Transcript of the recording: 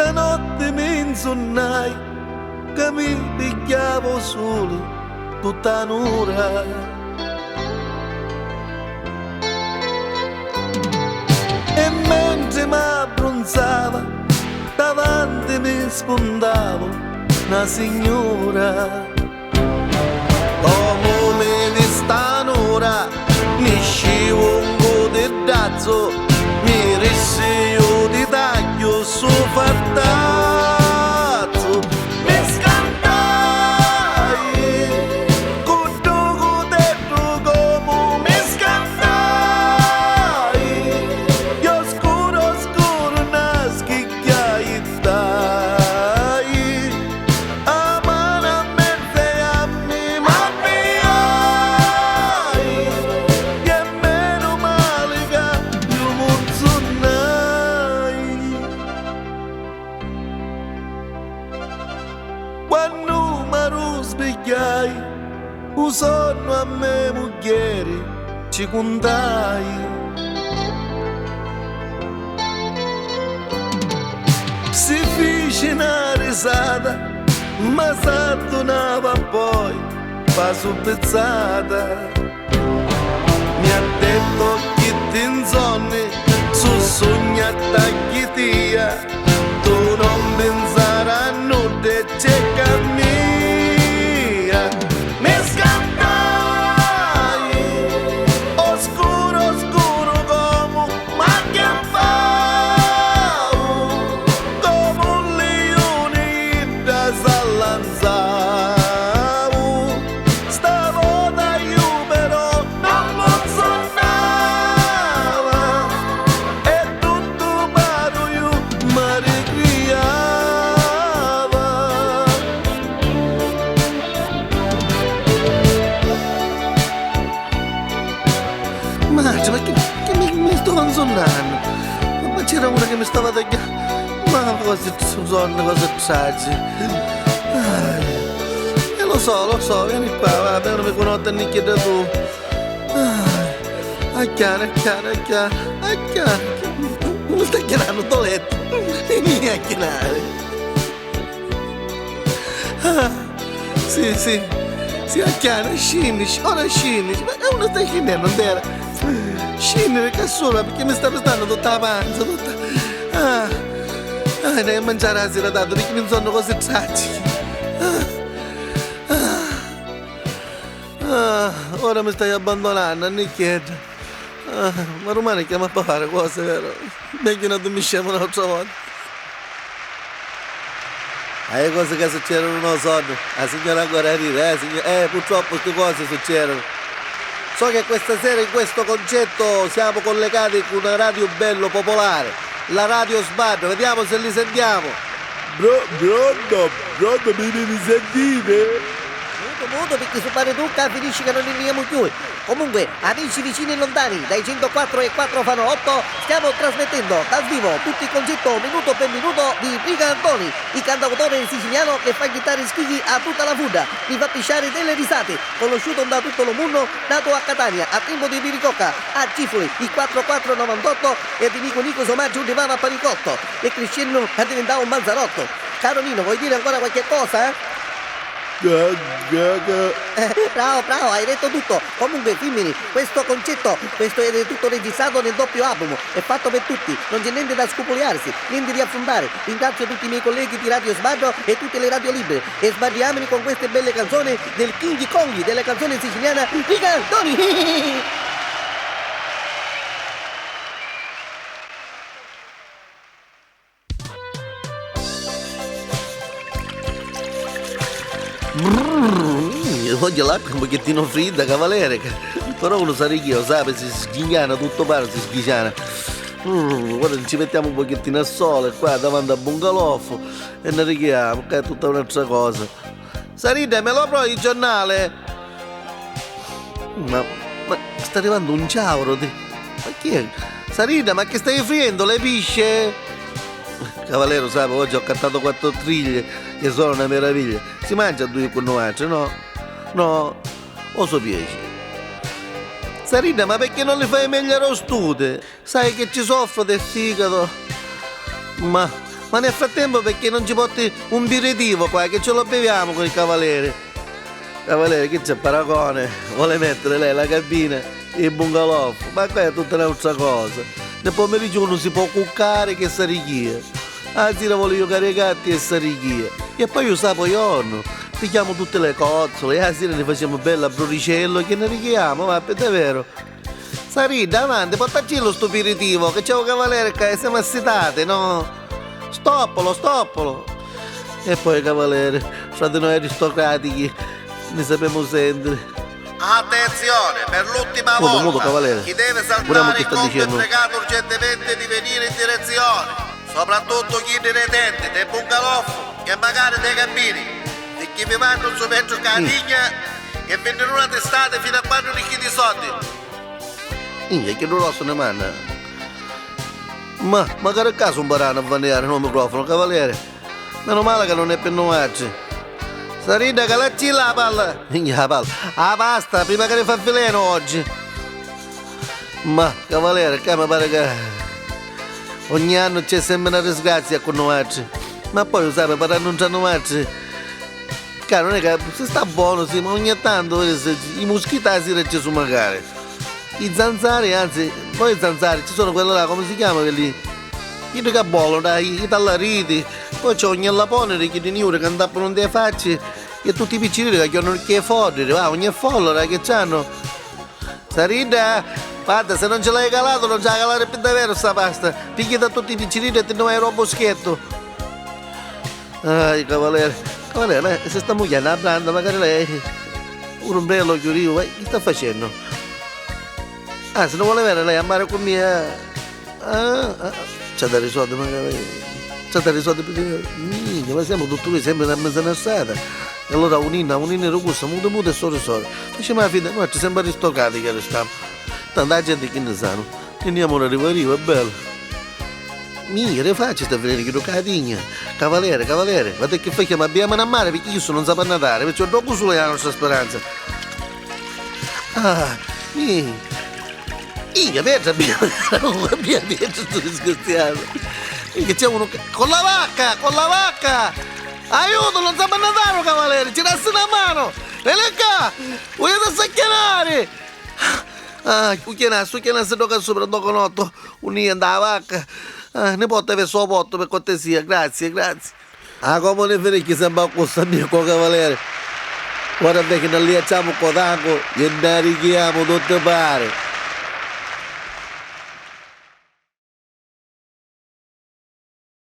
Stanotte mi insonnai, che mi pigliavo solo tutta un'ora. E mentre mi abbronzava, davanti mi spuntavo una signora. Come mi vista un'ora, mi scivo un codedazzo, mi riscio di taglio su fattazzo. Mi scantai, con tu dentro come mi scantai. Io scuro scuro una schicchiai dai. A mano a mente a me m'avviai. E meno male che io monzonnai. Quando mi risvegliai, un sonno a me moglie ci contai. Si fece una risata, ma s'addonava poi, fa su pezzata. Mi ha detto che ti insonni, su sogna tagliatia, tu non pensare a notte c'è mia. Mi scattai, oscuro oscuro come ma che fai, come un leone da s'allanzavo. Stavolta io però non mi sonnava, e tutto paro io mi ricriava. Ma mi sto consonnando? Ma c'era una che mi stava tagliando. Ma cose sonno, cose tragiche. E lo so, vieni qua, va, non mi conosci neanche da tu. Acchiana. Mi sta chiamando il letto. Mi a chiamare. Sì, acchiana, scendi, ora scendi. Ma uno sta scendendo, non era? Scendere che sola, perché mi sta pestando tutta la panza, tutta. Dai a mangiare la sera dato, perché mi sono cose tragiche. Ora mi stai abbandonando, non chiedo. Ma Romano chiama a fare cose, vero? Meglio non dormisciamo un'altra volta. Le cose che succedono non so, la signora ancora ride, purtroppo queste cose succedono. So che questa sera in questo concetto siamo collegati con una radio bello popolare, la radio Sbad, vediamo se li sentiamo. Pronto, mi sentite? Muto perché su Paretucca finisce che non li vediamo più. Comunque, amici vicini e lontani, dai 104 e 4 fanno 8, stiamo trasmettendo dal vivo tutto il concetto minuto per minuto di Riga Antoni, il cantautore siciliano che fa chitarre schighi a tutta la fuda, mi fa pisciare delle risate, conosciuto da tutto il mondo, nato a Catania, a tempo di Biricocca, a Cifoli, il 4498 e di Nico Somaggio di Mama Panicotto, e crescendo è diventato un manzarotto. Caro Nino, vuoi dire ancora qualche cosa? Bravo, hai detto tutto. Comunque, Femmini, questo concetto, questo è tutto registrato nel doppio album, è fatto per tutti, non c'è niente da scopoliarsi, niente di affrontare. Ringrazio tutti i miei colleghi di Radio Sbarro e tutte le radio libere e sbarriamoli con queste belle canzoni del King Kong, della canzone siciliana Riga Antoni. Voglio l'acqua un pochettino fredda, cavaliere. Però uno sa che io, sa, si sghignana tutto pare, si sghignana. Guarda, ci mettiamo un pochettino al sole qua davanti al bungalow e ne righiamo, che è tutta un'altra cosa. Sarida, me lo provi il giornale? Ma sta arrivando un ciauro di... Ma chi è? Sarida, ma che stai friendo, le pisce? Cavaliere, sai, oggi ho cantato 4 triglie che sono una meraviglia. Si mangia a 2 con 9, no? No, o so piace. Sarina, ma perché non le fai meglio rostute? Sai che ci soffro del fegato? Ma Ma nel frattempo perché non ci porti un birretivo qua, che ce lo beviamo con il cavaliere? Cavaliere, che c'è paragone? Vuole mettere lei la cabina e il bungalow? Ma qua è tutta un'altra cosa. Nel pomeriggio uno si può cuccare che sarichia. La sera voglio giocare ai gatti e sarichia. E poi io sapo giorno. Pigliamo tutte le cozzole e la sera ne facciamo bella bruricello che ne richiamo, ma è vero. Sarida, avanti, portaci lo sto aperitivo, che c'è un cavaliere che siamo assitate, no? Stoppolo. E poi cavaliere, fra di noi aristocratici, ne sappiamo sentire. Attenzione, per l'ultima Muto, volta, cavaliere. chi deve Guardiamo saltare che il sta conto è dicendo. pregato urgentemente di venire in direzione, soprattutto chi ne tende, dei bungalow e magari dei cammini, di chi vi vanno su metro cadigna e vengono una testate fino a quando ricchi di soldi. Che rosso ne manna. Ma magari a caso un barano a vanare nel microfono, cavaliere. Meno male che non è per novarci. Sarida, calacci la palla. La palla. Ah, basta, prima che ne fa veleno oggi. Ma, cavaliere, che mi pare che ogni anno c'è sempre una disgrazia con novarci. Ma poi, sai, per non novarci, che non è che si sta buono, sì, ma ogni tanto i moschitasi regge su magari. I zanzari, anzi, poi i zanzari, ci sono quelli là, come si chiama quelli? I che bollono, dai, i tallariti. Poi c'è ogni laponere che di niure che andappano dei facci e tutti i piccini che hanno il fuori, va, ogni follora che c'hanno. Sarida, guarda, se non ce l'hai calato non ce la calare più davvero sta pasta. Pigli da tutti i piccini e ti non hai un boschetto. Ai, cavaliere, lei, se sta mugliando la branda, magari lei un ombrello chiudivo, che sta facendo? Ah, se non vuole venire lei a mare con me, c'è da risolvere magari. C'è da risolvere perché ma siamo tutti qui sempre nella mezzanotte. E allora un'inna robusta, muto e solo. Facciamo la fine, noi ci siamo aristocratici che restiamo. Tanta gente che ne sanno. Andiamo a riva, è bello. Che faccio sta venire che cadigna. Cavaliere, guarda che fai che mi abbiamo a mare perché io non sapevo nadare, perciò dopo sulla la nostra speranza. Pietro, sto disgraziato. Che c'è uno con la vacca! Aiuto, non sapevo nadare, cavaliere, ci dassi una mano! Vieni qua! Volete sacchianare! Succhiana se tocca sopra un conotto, un'ia da vacca. Ne porta verso il porto per cortesia, grazie. Come ne vedi che sembra questo amico cavaliere? Guarda che non li facciamo con tango e ne richiamo tutte pare.